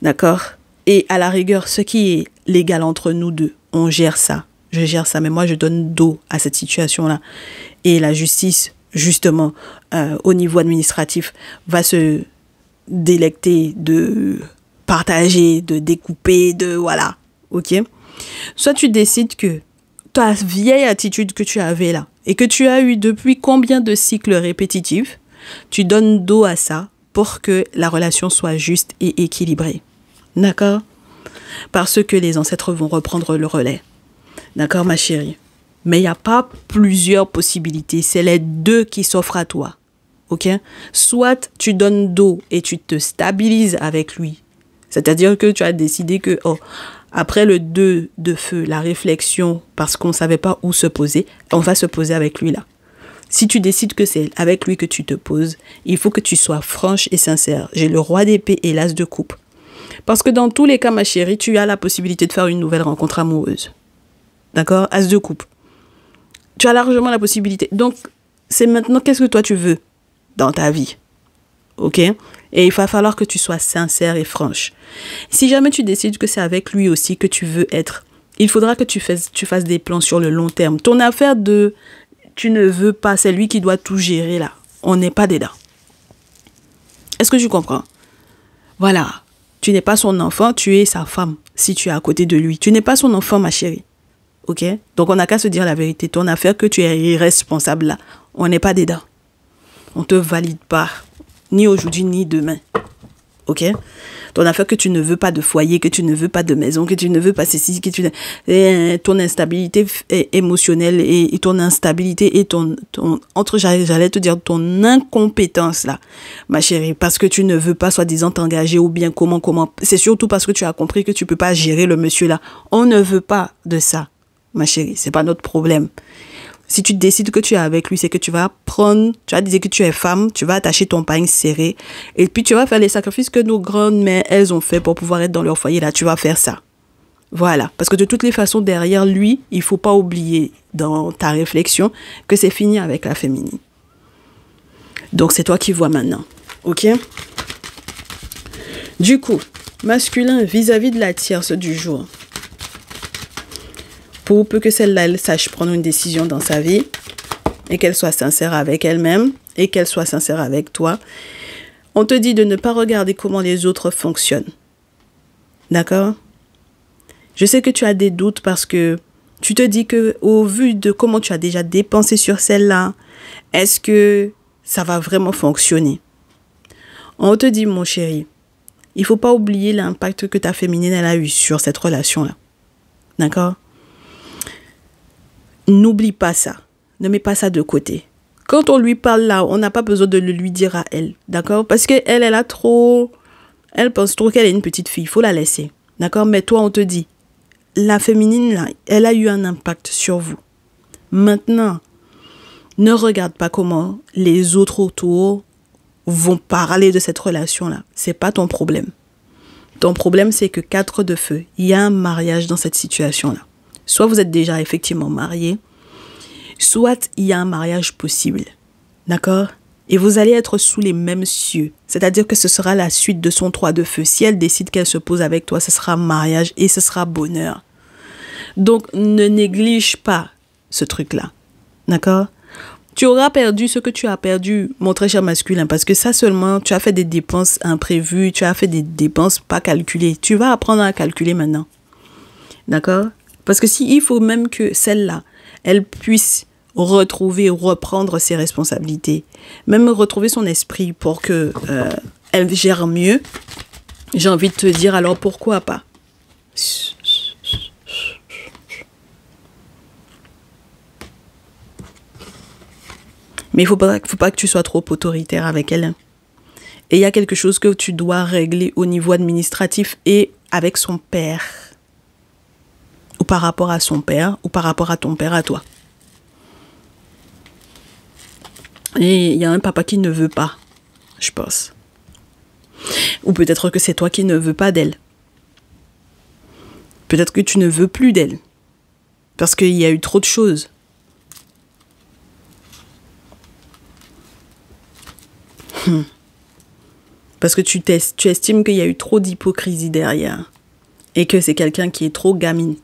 D'accord? Et à la rigueur, ce qui est légal entre nous deux, on gère ça. Je gère ça, mais moi, je donne dos à cette situation-là. Et la justice, justement, au niveau administratif, va se délecter de partager, de découper, voilà. OK? Soit tu décides que ta vieille attitude que tu avais là, et que tu as eu depuis combien de cycles répétitifs, tu donnes dos à ça pour que la relation soit juste et équilibrée. D'accord? Parce que les ancêtres vont reprendre le relais. D'accord, ma chérie? Mais il n'y a pas plusieurs possibilités. C'est les 2 qui s'offrent à toi. OK? Soit tu donnes dos et tu te stabilises avec lui. C'est-à-dire que tu as décidé que, après le 2 de feu, la réflexion, parce qu'on ne savait pas où se poser, on va se poser avec lui là. Si tu décides que c'est avec lui que tu te poses, il faut que tu sois franche et sincère. J'ai le roi d'épée et l'as de coupe. Parce que dans tous les cas, ma chérie, tu as la possibilité de faire une nouvelle rencontre amoureuse. D'accord? As de coupe. Tu as largement la possibilité. Donc, c'est maintenant qu'est-ce que toi tu veux dans ta vie. OK? Et il va falloir que tu sois sincère et franche. Si jamais tu décides que c'est avec lui aussi que tu veux être, il faudra que tu fasses des plans sur le long terme. Ton affaire tu ne veux pas, c'est lui qui doit tout gérer là. On n'est pas dedans. Est-ce que tu comprends? Voilà. Tu n'es pas son enfant, tu es sa femme si tu es à côté de lui. Tu n'es pas son enfant, ma chérie. OK? Donc, on n'a qu'à se dire la vérité. Ton affaire que tu es irresponsable là, on n'est pas dedans. On ne te valide pas. Ni aujourd'hui, ni demain. OK? Ton affaire que tu ne veux pas de foyer, que tu ne veux pas de maison, que tu ne veux pas ceci, que tu ton instabilité émotionnelle et ton instabilité et j'allais te dire ton incompétence là, ma chérie, parce que tu ne veux pas soi-disant t'engager ou bien comment, c'est surtout parce que tu as compris que tu peux pas gérer le monsieur là. On ne veut pas de ça, ma chérie, c'est pas notre problème. Si tu décides que tu es avec lui, c'est que tu vas dire que tu es femme, tu vas attacher ton pagne serré et puis tu vas faire les sacrifices que nos grandes-mères, elles ont fait pour pouvoir être dans leur foyer. Là, tu vas faire ça. Voilà. Parce que de toutes les façons, derrière lui, il faut pas oublier dans ta réflexion que c'est fini avec la féminine. Donc, c'est toi qui vois maintenant. OK? Du coup, masculin vis-à-vis de la tierce du jour. Pour peu que celle-là, elle sache prendre une décision dans sa vie et qu'elle soit sincère avec elle-même et qu'elle soit sincère avec toi, on te dit de ne pas regarder comment les autres fonctionnent. D'accord? Je sais que tu as des doutes parce que tu te dis que au vu de comment tu as déjà dépensé sur celle-là, est-ce que ça va vraiment fonctionner? On te dit, mon chéri, il faut pas oublier l'impact que ta féminine elle a eu sur cette relation-là. D'accord? N'oublie pas ça. Ne mets pas ça de côté. Quand on lui parle là, on n'a pas besoin de le lui dire à elle. D'accord? Parce qu'elle, elle pense trop qu'elle est une petite fille. Il faut la laisser. D'accord? Mais toi, on te dit, la féminine là, elle a eu un impact sur vous. Maintenant, ne regarde pas comment les autres autour vont parler de cette relation-là. C'est pas ton problème. Ton problème, c'est que 4 de feu, il y a un mariage dans cette situation-là. Soit vous êtes déjà effectivement mariés, soit il y a un mariage possible. D'accord? Et vous allez être sous les mêmes cieux. C'est-à-dire que ce sera la suite de son 3 de feu. Si elle décide qu'elle se pose avec toi, ce sera mariage et ce sera bonheur. Donc, ne néglige pas ce truc-là. D'accord? Tu auras perdu ce que tu as perdu, mon très cher masculin, parce que ça seulement, tu as fait des dépenses imprévues, tu as fait des dépenses pas calculées. Tu vas apprendre à calculer maintenant. D'accord? Parce que il faut même que celle-là, elle puisse reprendre ses responsabilités, même retrouver son esprit pour que elle gère mieux, j'ai envie de te dire, alors pourquoi pas? Mais il faut pas que tu sois trop autoritaire avec elle. Et il y a quelque chose que tu dois régler au niveau administratif et avec son père. Ou par rapport à son père, ou par rapport à ton père à toi. Et il y a un papa qui ne veut pas, je pense. Ou peut-être que c'est toi qui ne veux pas d'elle. Peut-être que tu ne veux plus d'elle. Parce qu'il y a eu trop de choses. Parce que tu estimes qu'il y a eu trop d'hypocrisie derrière. Et que c'est quelqu'un qui est trop gamine.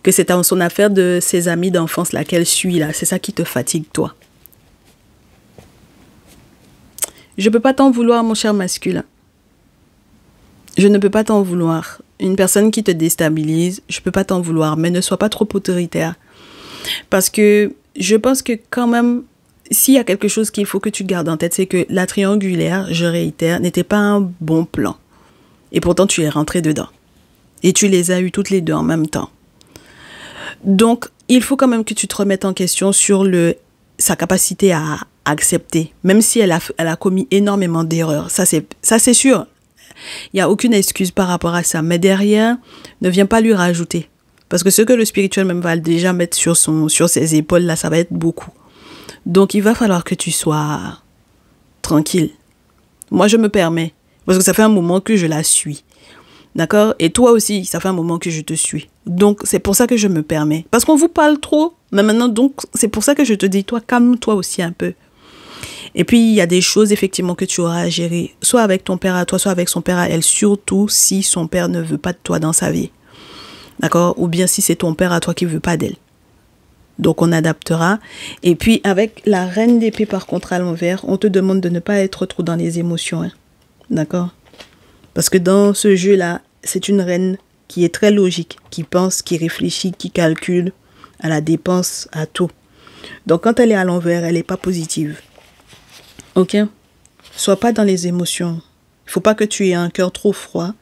Que c'est son affaire de ses amis d'enfance là qu'elle suit là. C'est ça qui te fatigue, toi. Je ne peux pas t'en vouloir, mon cher masculin. Je ne peux pas t'en vouloir. Une personne qui te déstabilise, je ne peux pas t'en vouloir. Mais ne sois pas trop autoritaire. Parce que je pense que quand même, s'il y a quelque chose qu'il faut que tu gardes en tête, c'est que la triangulaire, je réitère, n'était pas un bon plan. Et pourtant, tu es rentré dedans. Et tu les as eues toutes les deux en même temps. Donc, il faut quand même que tu te remettes en question sur sa capacité à accepter. Même si elle a commis énormément d'erreurs. Ça, c'est sûr. Il n'y a aucune excuse par rapport à ça. Mais derrière, ne viens pas lui rajouter. Parce que ce que le spirituel même va déjà mettre sur ses épaules, là, ça va être beaucoup. Donc, il va falloir que tu sois tranquille. Moi, je me permets. Parce que ça fait un moment que je la suis. D'accord? Et toi aussi, ça fait un moment que je te suis. Donc, c'est pour ça que je me permets. Parce qu'on vous parle trop. Mais maintenant, donc, c'est pour ça que je te dis, toi, calme-toi aussi un peu. Et puis, il y a des choses, effectivement, que tu auras à gérer. Soit avec ton père à toi, soit avec son père à elle. Surtout si son père ne veut pas de toi dans sa vie. D'accord? Ou bien si c'est ton père à toi qui ne veut pas d'elle. Donc, on adaptera. Et puis, avec la reine d'épée, par contre, à l'envers, on te demande de ne pas être trop dans les émotions. Hein. D'accord? Parce que dans ce jeu-là, c'est une reine qui est très logique, qui pense, qui réfléchit, qui calcule à la dépense, à tout. Donc, quand elle est à l'envers, elle n'est pas positive. Ok? Sois pas dans les émotions. Il ne faut pas que tu aies un cœur trop froid.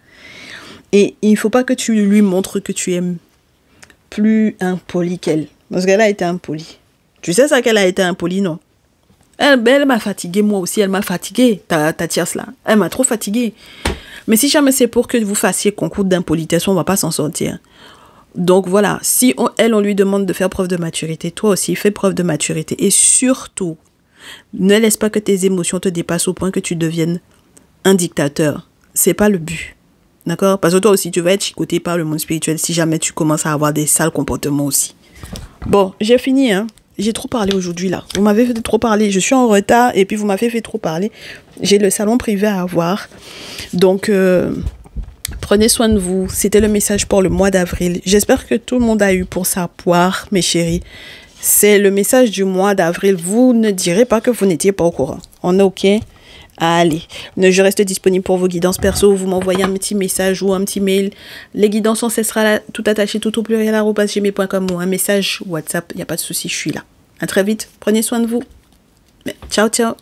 Et il ne faut pas que tu lui montres que tu es plus impoli qu'elle. Parce qu'elle a été impolie. Tu sais ça qu'elle a été impolie, non? Elle m'a fatiguée, moi aussi, elle m'a fatiguée, ta tierce là. Elle m'a trop fatiguée. Mais si jamais c'est pour que vous fassiez concours d'impolitesse, on ne va pas s'en sortir. Donc voilà, si on lui demande de faire preuve de maturité, toi aussi, fais preuve de maturité. Et surtout, ne laisse pas que tes émotions te dépassent au point que tu deviennes un dictateur. C'est pas le but. D'accord? Parce que toi aussi, tu vas être chicoté par le monde spirituel si jamais tu commences à avoir des sales comportements aussi. Bon, j'ai fini, hein. J'ai trop parlé aujourd'hui, là. Vous m'avez fait trop parler. Je suis en retard et puis vous m'avez fait trop parler. J'ai le salon privé à avoir. Donc, prenez soin de vous. C'était le message pour le mois d'avril. J'espère que tout le monde a eu pour sa poire, mes chéris. C'est le message du mois d'avril. Vous ne direz pas que vous n'étiez pas au courant. On est OK? Allez, je reste disponible pour vos guidances perso. Vous m'envoyez un petit message ou un petit mail. Les guidances ancestrales, tout attaché, tout au pluriel, @gmail.com ou un message WhatsApp. Il n'y a pas de souci, je suis là. À très vite. Prenez soin de vous. Ciao, ciao.